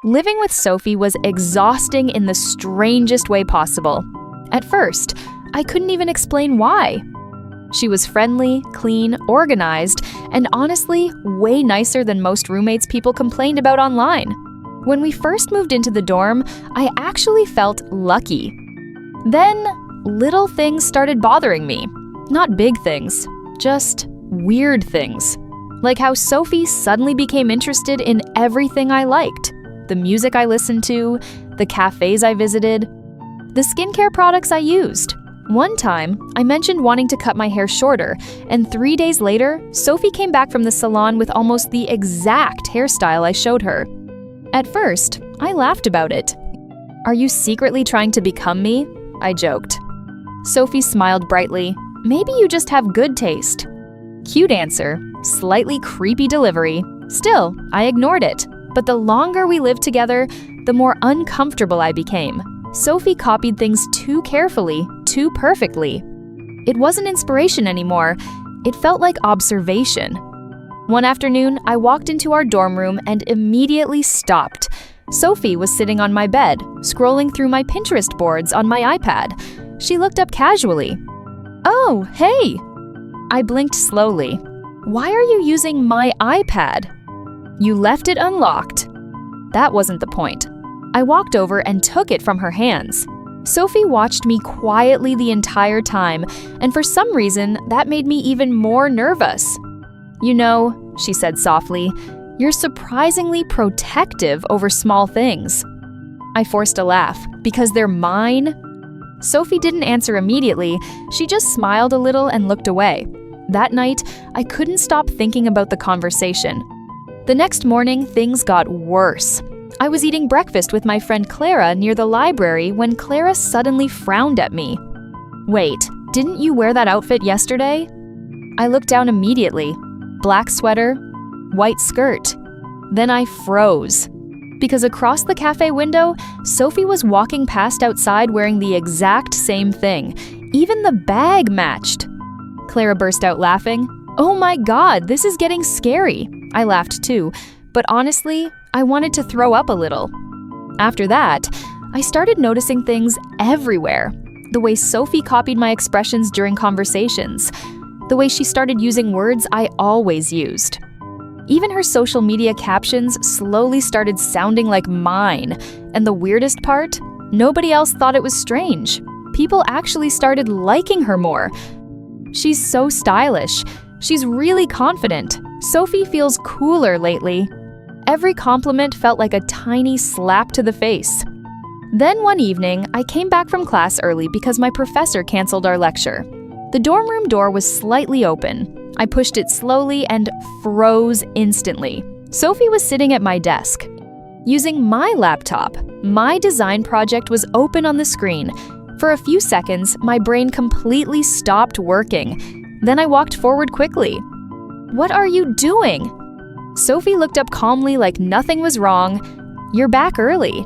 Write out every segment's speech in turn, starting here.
Living with Sophie was exhausting in the strangest way possible. At first, I couldn't even explain why. She was friendly, clean, organized, and honestly, way nicer than most roommates people complained about online. When we first moved into the dorm, I actually felt lucky. Then, little things started bothering me. Not big things, just weird things. Like how Sophie suddenly became interested in everything I liked. The music I listened to, the cafes I visited, the skincare products I used. One time, I mentioned wanting to cut my hair shorter, and 3 days later, Sophie came back from the salon with almost the exact hairstyle I showed her. At first, I laughed about it. "Are you secretly trying to become me?" I joked. Sophie smiled brightly. "Maybe you just have good taste." Cute answer, slightly creepy delivery. Still, I ignored it. But the longer we lived together, the more uncomfortable I became. Sophie copied things too carefully, too perfectly. It wasn't inspiration anymore. It felt like observation. One afternoon, I walked into our dorm room and immediately stopped. Sophie was sitting on my bed, scrolling through my Pinterest boards on my iPad. She looked up casually. "Oh, hey!" I blinked slowly. "Why are you using my iPad?" "You left it unlocked." That wasn't the point. I walked over and took it from her hands. Sophie watched me quietly the entire time, and for some reason, that made me even more nervous. "You know," she said softly, "you're surprisingly protective over small things." I forced a laugh. "Because they're mine?" Sophie didn't answer immediately. She just smiled a little and looked away. That night, I couldn't stop thinking about the conversation. The next morning, things got worse. I was eating breakfast with my friend Clara near the library when Clara suddenly frowned at me. "Wait, didn't you wear that outfit yesterday?" I looked down immediately. Black sweater, white skirt. Then I froze. Because across the cafe window, Sophie was walking past outside wearing the exact same thing. Even the bag matched. Clara burst out laughing. "Oh my God, this is getting scary." I laughed too, but honestly, I wanted to throw up a little. After that, I started noticing things everywhere. The way Sophie copied my expressions during conversations. The way she started using words I always used. Even her social media captions slowly started sounding like mine. And the weirdest part? Nobody else thought it was strange. People actually started liking her more. She's so stylish. She's really confident. Sophie feels cooler lately. Every compliment felt like a tiny slap to the face. Then one evening, I came back from class early because my professor canceled our lecture. The dorm room door was slightly open. I pushed it slowly and froze instantly. Sophie was sitting at my desk. Using my laptop, my design project was open on the screen. For a few seconds, my brain completely stopped working. Then I walked forward quickly. "What are you doing?" Sophie looked up calmly like nothing was wrong. "You're back early."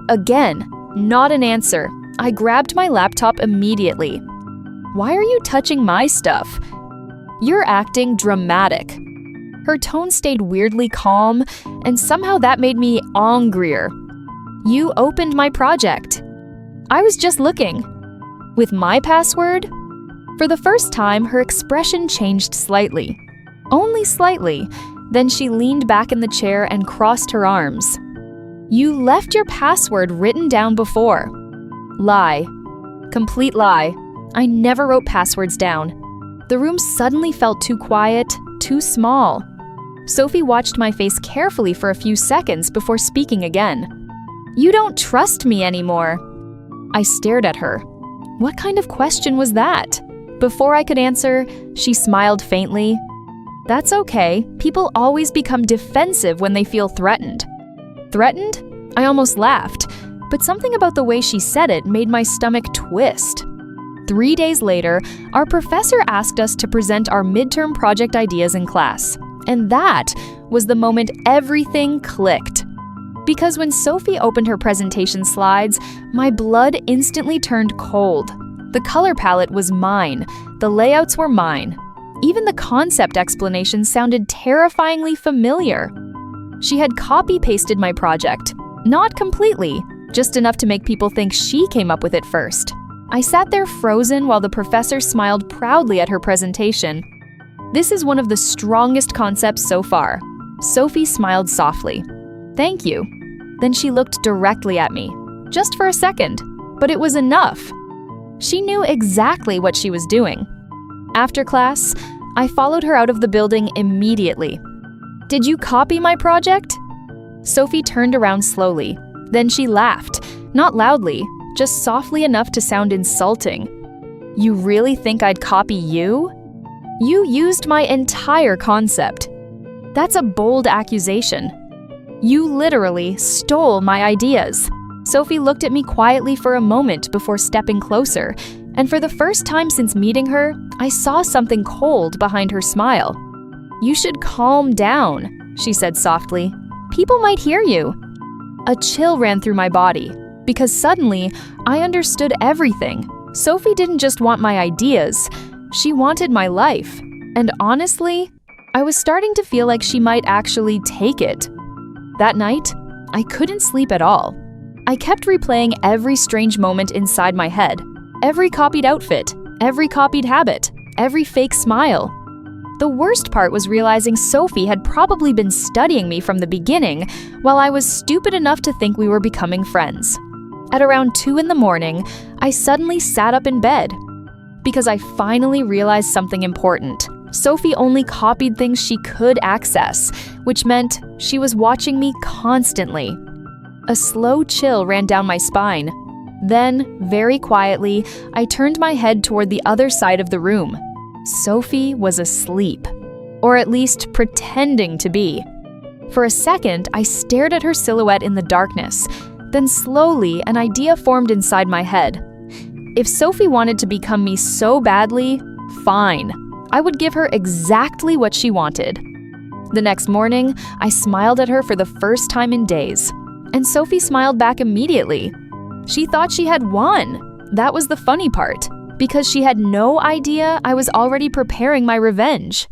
Again, not an answer. I grabbed my laptop immediately. "Why are you touching my stuff?" "You're acting dramatic." Her tone stayed weirdly calm, and somehow that made me angrier. "You opened my project." "I was just looking." "With my password?" For the first time, her expression changed slightly. Only slightly. Then she leaned back in the chair and crossed her arms. "You left your password written down before." Lie. Complete lie. I never wrote passwords down. The room suddenly felt too quiet, too small. Sophie watched my face carefully for a few seconds before speaking again. "You don't trust me anymore." I stared at her. What kind of question was that? Before I could answer, she smiled faintly. "That's okay. People always become defensive when they feel threatened." Threatened? I almost laughed, but something about the way she said it made my stomach twist. 3 days later, our professor asked us to present our midterm project ideas in class. And that was the moment everything clicked. Because when Sophie opened her presentation slides, my blood instantly turned cold. The color palette was mine. The layouts were mine. Even the concept explanations sounded terrifyingly familiar. She had copy-pasted my project, Not completely, just enough to make people think she came up with it first. I sat there frozen while the professor smiled proudly at her presentation. This is one of the strongest concepts so far. Sophie smiled softly. Thank you. Then she looked directly at me, just for a second, but it was enough. She knew exactly what she was doing. After class, I followed her out of the building immediately. Did you copy my project? Sophie turned around slowly. Then she laughed, not loudly, just softly enough to sound insulting. You really think I'd copy you? You used my entire concept. That's a bold accusation. You literally stole my ideas. Sophie looked at me quietly for a moment before stepping closer, and for the first time since meeting her, I saw something cold behind her smile. You should calm down, she said softly. People might hear you. A chill ran through my body, because suddenly I understood everything. Sophie didn't just want my ideas, she wanted my life. And honestly, I was starting to feel like she might actually take it. That night, I couldn't sleep at all. I kept replaying every strange moment inside my head, every copied outfit, every copied habit, every fake smile. The worst part was realizing Sophie had probably been studying me from the beginning, while I was stupid enough to think we were becoming friends. At around 2 in the morning, I suddenly sat up in bed, because I finally realized something important. Sophie only copied things she could access, which meant she was watching me constantly. A slow chill ran down my spine. Then, very quietly, I turned my head toward the other side of the room. Sophie was asleep, or at least pretending to be. For a second, I stared at her silhouette in the darkness. Then slowly, an idea formed inside my head. If Sophie wanted to become me so badly, fine. I would give her exactly what she wanted. The next morning, I smiled at her for the first time in days. And Sophie smiled back immediately. She thought she had won. That was the funny part, because she had no idea I was already preparing my revenge.